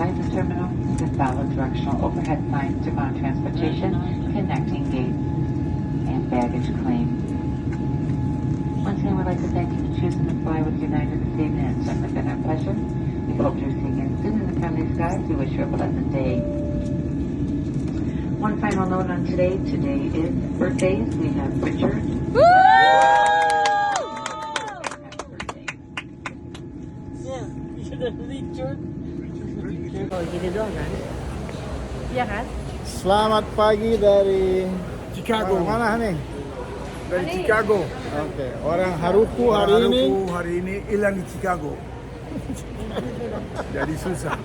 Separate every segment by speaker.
Speaker 1: outside the terminal with valid directional overhead signs to ground transportation, connecting gates, and baggage claim. Once again, we'd like to thank you for choosing to fly with United this evening. It's certainly been our pleasure. We hope you're seeing you soon in the friendly skies. We wish you a pleasant day. One final note on today. Today is birthdays. We have Richard.
Speaker 2: Woo!
Speaker 3: Oh, gini doang kan? Iya kan?
Speaker 2: Selamat pagi dari
Speaker 4: Chicago.
Speaker 2: Orang mana nih?
Speaker 4: Dari Chicago.
Speaker 2: Oke, orang Haruku hari ini.
Speaker 4: Hari ini hilang di Chicago. Jadi susah.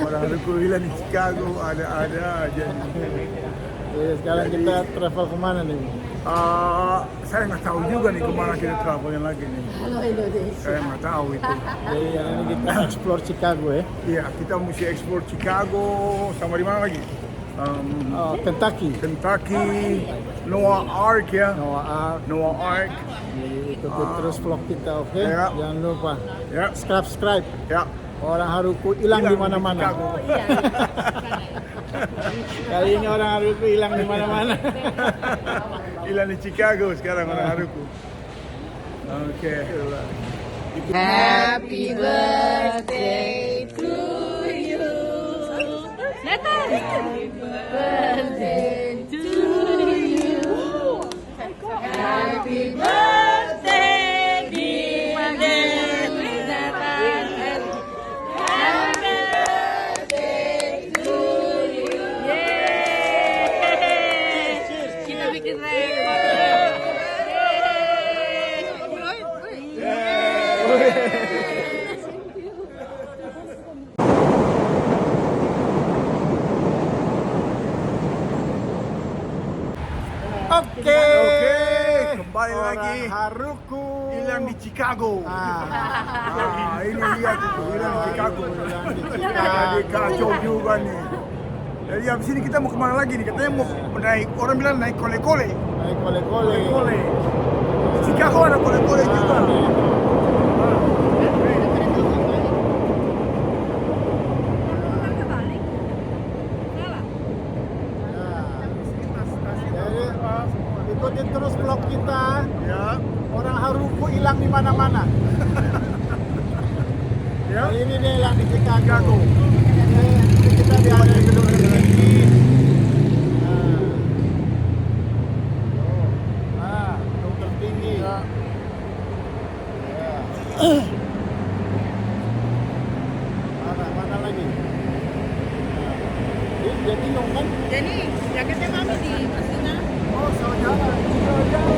Speaker 4: Orang Haruku hilang di Chicago ada aja.
Speaker 2: Jadi sekarang kita travel kemana nih?
Speaker 4: Saya nggak tahu juga nih kemana kita travelnya lagi nih.
Speaker 3: Halo Indonesia.
Speaker 4: Saya nggak tahu itu.
Speaker 2: Jadi yang ini kita explore Chicago ya.
Speaker 4: Iya, kita mesti explore Chicago sama di mana lagi?
Speaker 2: Kentucky.
Speaker 4: Kentucky, Noah Ark ya.
Speaker 2: Noah
Speaker 4: Ark.
Speaker 2: Jadi ikutin terus vlog kita, oke?
Speaker 4: Ya.
Speaker 2: Jangan lupa
Speaker 4: Ya,
Speaker 2: subscribe.
Speaker 4: ya.
Speaker 2: Orang Haruku hilang di mana-mana.
Speaker 4: Chicago.
Speaker 3: Iya.
Speaker 2: Kali ini orang Haruku hilang di mana-mana.
Speaker 4: Hilang di Chicago sekarang orang Haruku. Oke.
Speaker 3: Happy birthday to you. Nathan. Happy birthday to you. Happy birthday dear Nathan. Happy birthday to you. Yeay. Kita bikin rekor.
Speaker 2: Oke,
Speaker 4: Kembali lagi.
Speaker 2: Haruku
Speaker 4: Hilang di Chicago. Ini lihat itu hilang di Chicago. Jadi kacau juga nih. Jadi abis ini kita mau kemana lagi nih? Katanya mau naik, orang bilang naik kole-kole.
Speaker 2: Naik kole-kole.
Speaker 4: Kole. Di Chicago ada kole-kole juga.
Speaker 2: Jadi ikutin terus vlog kita.
Speaker 4: Ya,
Speaker 2: Orang Haruku hilang di mana-mana.
Speaker 4: ya.
Speaker 2: Kali ini dia hilang di Chicago.
Speaker 4: Chicago.
Speaker 2: Ini kita di ada di gedung tinggi. Gedung tertinggi.
Speaker 4: Ya.
Speaker 2: Mana lagi? Dia bingung kan?
Speaker 3: Jadi jaketnya mami di sana.
Speaker 4: Oh, salah jalan. Chicago.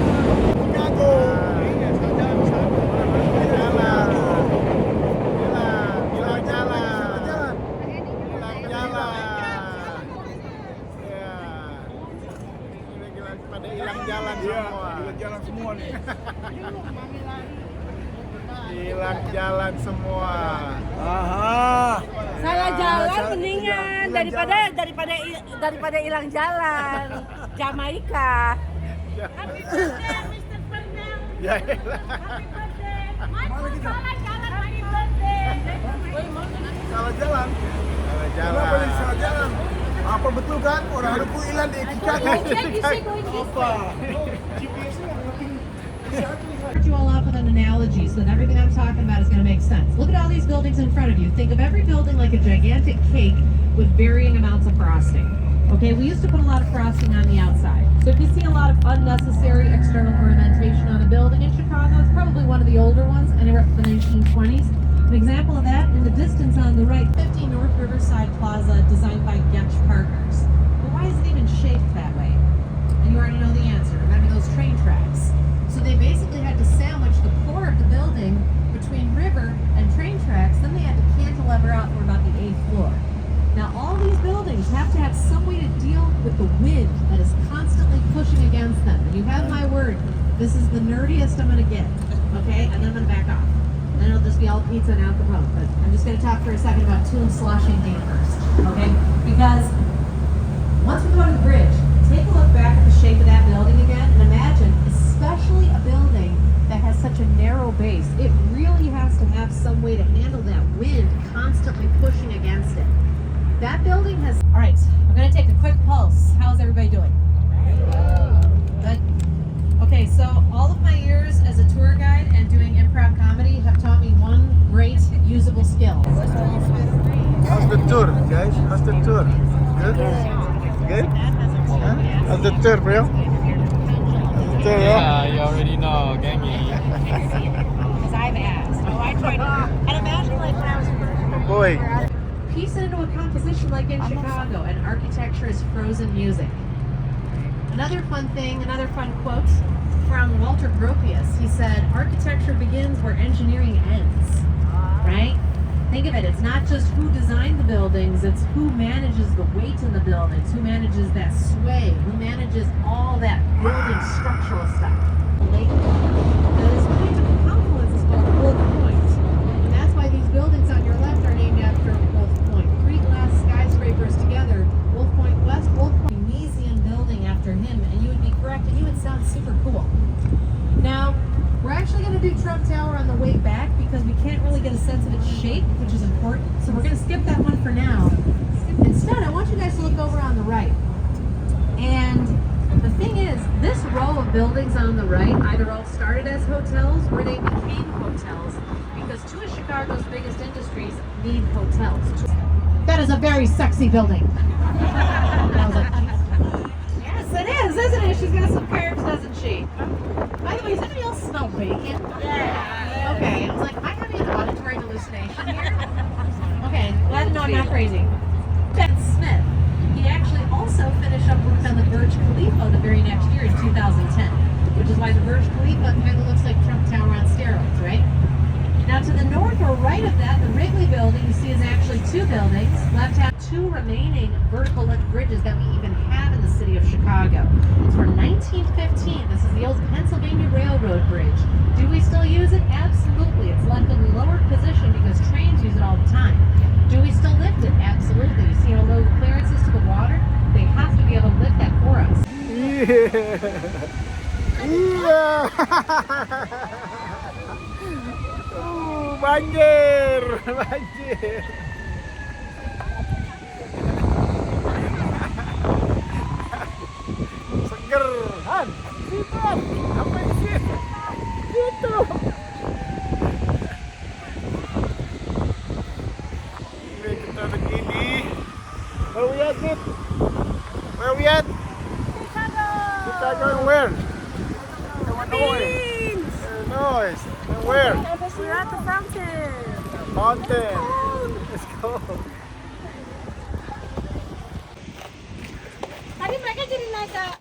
Speaker 4: Jalan semua nih.
Speaker 2: Hilang jalan semua.
Speaker 4: Aha.
Speaker 3: Salah jalan mendingan daripada hilang jalan. Jamaika. Happy birthday, Mr. Fernand.
Speaker 2: Ya.
Speaker 3: Happy birthday. Salah jalan, happy birthday.
Speaker 4: Salah jalan.
Speaker 2: Salah
Speaker 4: Kenapa ini
Speaker 2: jalan.
Speaker 4: salah jalan? Apa betul kan orang Haruku hilang di Chicago?
Speaker 5: Start you all off with an analogy so that everything I'm talking about is going to make sense. Look at all these buildings in front of you. Think of every building like a gigantic cake with varying amounts of frosting. Okay, we used to put a lot of frosting on the outside. So if you see a lot of unnecessary external ornamentation on a building in Chicago, it's probably one of the older ones, anywhere from the 1920s. An example of that, in the distance on the right, 50 North Riverside Plaza, designed by Getch Partners. But why is it even shaped that way? And you already know the answer. Remember those train tracks? So they basically had to sandwich the core of the building between river and train tracks. Then they had to cantilever out for about the 8th floor. Now all these buildings have to have some way to deal with the wind that is constantly pushing against them. And you have my word, this is the nerdiest I'm going to get. Okay, and then I'm going to back off. And then it'll just be all pizza and Al Capone. But I'm just going to talk for a second about Tomb Sloshing Day first. Okay, because once we go to the bridge, take a look back at the shape of that building again and imagine, especially a building that has such a narrow base, it really has to have some way to handle that wind constantly pushing That building has. All right, I'm gonna take a quick pulse. How's everybody doing? Good. Okay, so all of my years as a tour guide and doing improv comedy have taught me one great usable skill.
Speaker 2: How's the tour, guys? How's the tour? Good? Good? Huh? How's the tour, bro? How's the tour, yeah?
Speaker 6: You already know, gangy.
Speaker 3: Because I've asked. Oh, I tried to. And imagine like when I was
Speaker 2: Oh boy.
Speaker 5: Piece it into a composition like in Chicago, and architecture is frozen music. Another fun thing, another fun quote from Walter Gropius. He said, architecture begins where engineering ends, right? Think of it, it's not just who designed the buildings, it's who manages the weight in the buildings, who manages that sway, who manages all that building structural stuff. The lake that is point of the confluence is called Wolf Point. And that's why these buildings on your left are named after Wolf Point. 3 glass skyscrapers together, Wolf Point West, Wolf Point Museum building after him, and you would be correct, and you would sound super cool. Now, we're actually going to do Trump Tower on the way back because we can't really get a sense of its shape, which is important. So we're going to skip that one for now. Instead, I want you guys to look over on the right. And the thing is, this row of buildings on the right either all started as hotels or they became hotels because 2 of Chicago's biggest industries need hotels. That is a very sexy building. And I was like, yes, it is, isn't it? She's got some curves, doesn't she? By the way, does anybody else smell bacon? Yeah. Okay, I was like, am I having an auditory hallucination here? Okay, glad to know I'm not crazy. Ben Smith, he actually also finished up work on the Burj Khalifa the very next year in 2010, which is why the Burj Khalifa kind of looks like Trump Tower on steroids, right? Now to the north or right of that, the Wrigley building you see is actually 2 buildings. Left have 2 remaining vertical lift bridges that we even have in the city of Chicago. It's from 1915. This is the old Pennsylvania Railroad Bridge. Do we still use it? Absolutely. It's left in the lower position because trains use it all the time. Do we still lift it? Absolutely. You see how low the clearance is to the water? They have to be able to lift that for us.
Speaker 2: Yeah. Banjir, banjir. Seger, Han. Situ, apa sih? Situ. Ini kita begini. Where we at, Nip? Where we at? Chicago. Chicago and where?
Speaker 3: Philippines!
Speaker 2: Noise. And where?
Speaker 3: We're at the fountain.
Speaker 2: Mountain. Let's go.
Speaker 3: Tadi mereka jadi naik ke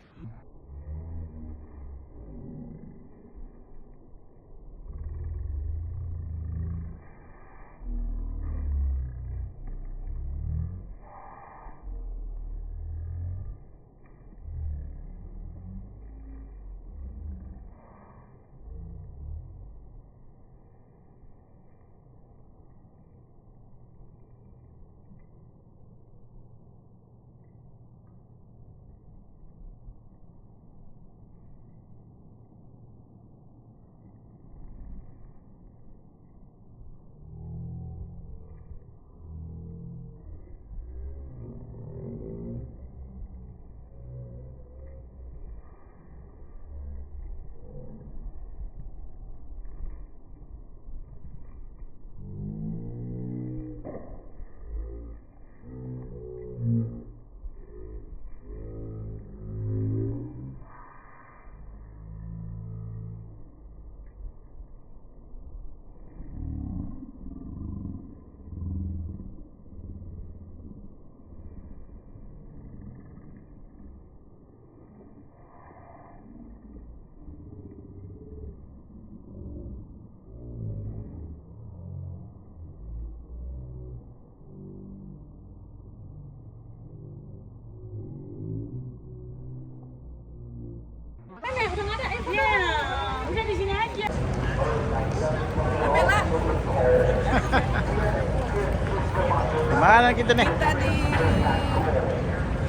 Speaker 2: Mana kita nih?
Speaker 3: Kita di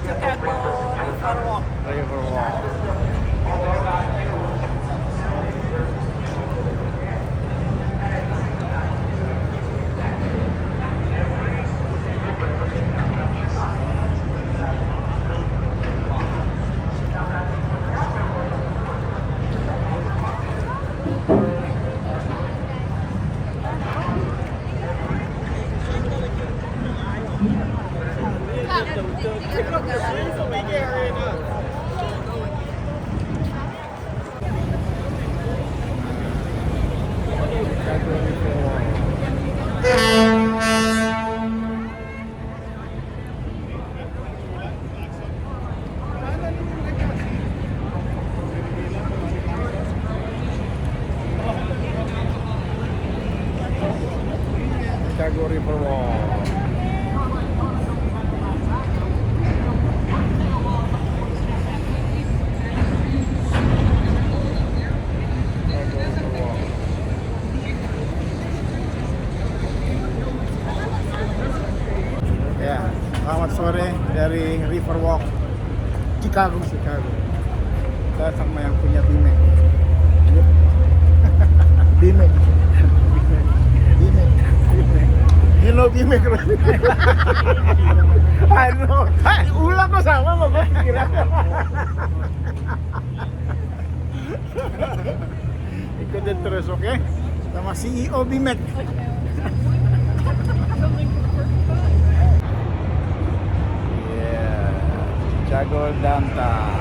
Speaker 3: Chicago Riverwalk.
Speaker 2: Riverwalk. Chicago Riverwalk. Chicago Riverwalk. Ya, selamat sore dari Riverwalk Chicago. Kita sama yang punya Bimek. Bimek. You know Bimek. I know. Ulang kok sama sama gue kira. Ikutin terus, oke? Sama CEO Bimek. Chicago Downtown.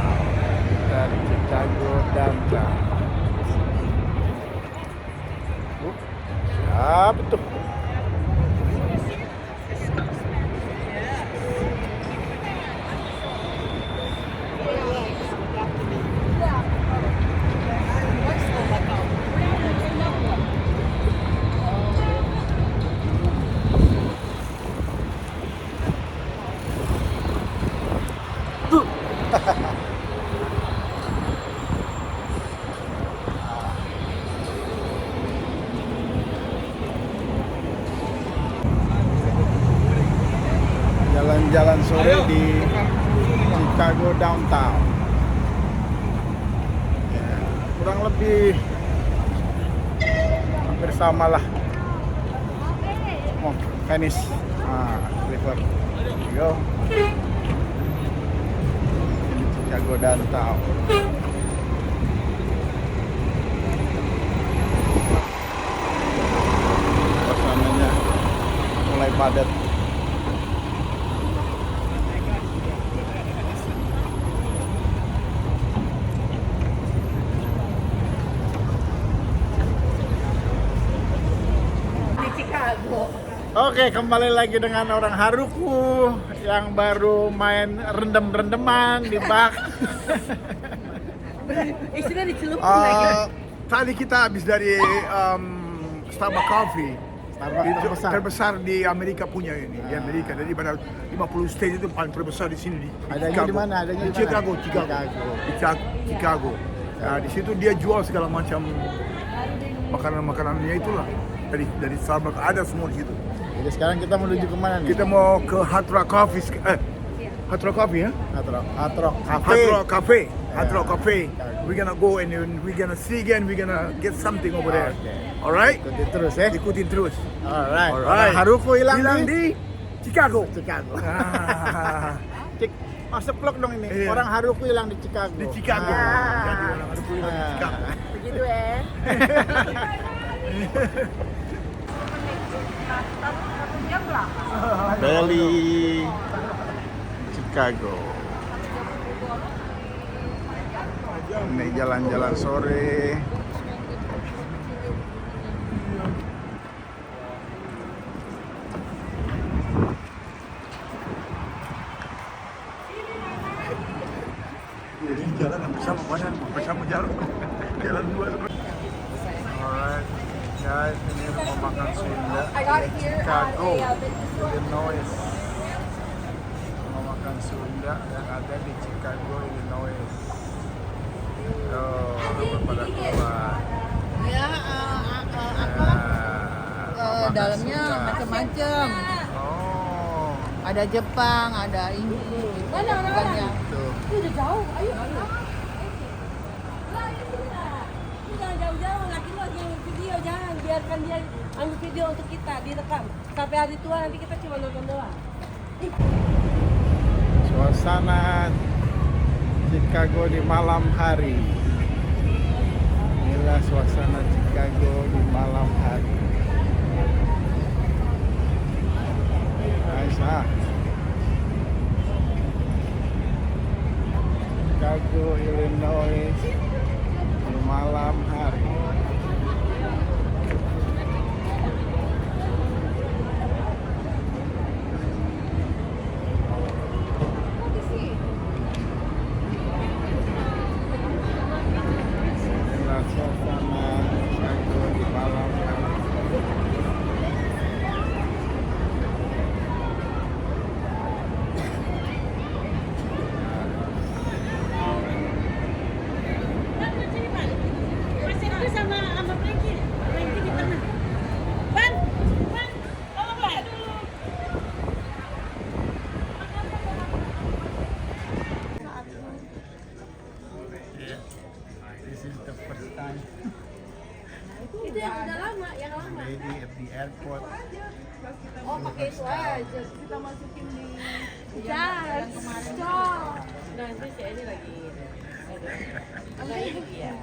Speaker 2: Dari Chicago Downtown. Siapa tuh? Jalan-jalan sore di Chicago Downtown. Ya, kurang lebih hampir sama lah. Oh, Venice, River. Here you go. Ini Chicago Downtown. Suasananya mulai padat. Oke, kembali lagi dengan orang Haruku yang baru main rendem-rendeman di bak.
Speaker 3: Istilah dicelupin lagi.
Speaker 4: Tadi kita habis dari Starbucks Coffee.
Speaker 2: Starbucks
Speaker 4: terbesar di Amerika punya ini, di Amerika. Jadi pada 50 state itu paling terbesar di sini di
Speaker 2: Adanya di mana? Adanya
Speaker 4: di Chicago. Nah, di situ dia jual segala macam makanan-makanannya itulah. Dari Starbucks ada semua di situ.
Speaker 2: Jadi sekarang kita menuju kemana nih?
Speaker 4: Kita mau ke Hard Rock Coffee, Hard Rock Coffee ya?
Speaker 2: Hard Rock Cafe.
Speaker 4: Hard Rock Cafe. Hard
Speaker 2: Yeah.
Speaker 4: Rock Cafe. We're gonna go and then we're gonna see again. We're gonna get something over there.
Speaker 2: Okay.
Speaker 4: Alright?
Speaker 2: Ikutin terus ya.
Speaker 4: Ikutin terus.
Speaker 2: Alright.
Speaker 4: Alright.
Speaker 2: Haruku hilang
Speaker 4: di Chicago.
Speaker 2: Ah. Masuk vlog dong ini.
Speaker 4: Iya.
Speaker 2: Orang Haruku hilang di Chicago.
Speaker 4: Di Chicago.
Speaker 3: Ah.
Speaker 4: Jadi orang ada kuliah di Chicago.
Speaker 3: Begitu ya.
Speaker 2: Bali, Chicago. Ini jalan-jalan sore.
Speaker 4: Jadi jalan bersama badan, bersama jalan. Jalan dua.
Speaker 2: Alright, guys, ini rumah makan Sunda Chicago, Illinois. Rumah makan Sunda yang ada di Chicago, Illinois. Oh, pada keluar.
Speaker 3: Ya, dalamnya
Speaker 2: Sunda.
Speaker 3: macam-macam.
Speaker 2: Oh,
Speaker 3: Ada Jepang, ada ini. Banyak.
Speaker 2: tuh.
Speaker 6: Udah jauh, ayo. Jangan jauh-jauh, laki lu lagi ambil video, jangan biarkan dia ambil video untuk kita, direkam. Sampai hari tua nanti kita cuma nonton doang.
Speaker 2: Suasana Chicago di malam hari. Inilah suasana Chicago di malam hari. Guys, Ah. Chicago, Illinois di malam hari. Inilah suasana Chicago di malam hari. This is the first time
Speaker 6: Itu yang udah lama, yang lama.
Speaker 2: lady at the airport.
Speaker 6: Oh, pakai itu aja. Kita masukin di jas. Stop. Nah, ini si Edi lagi. Nah, ini dia.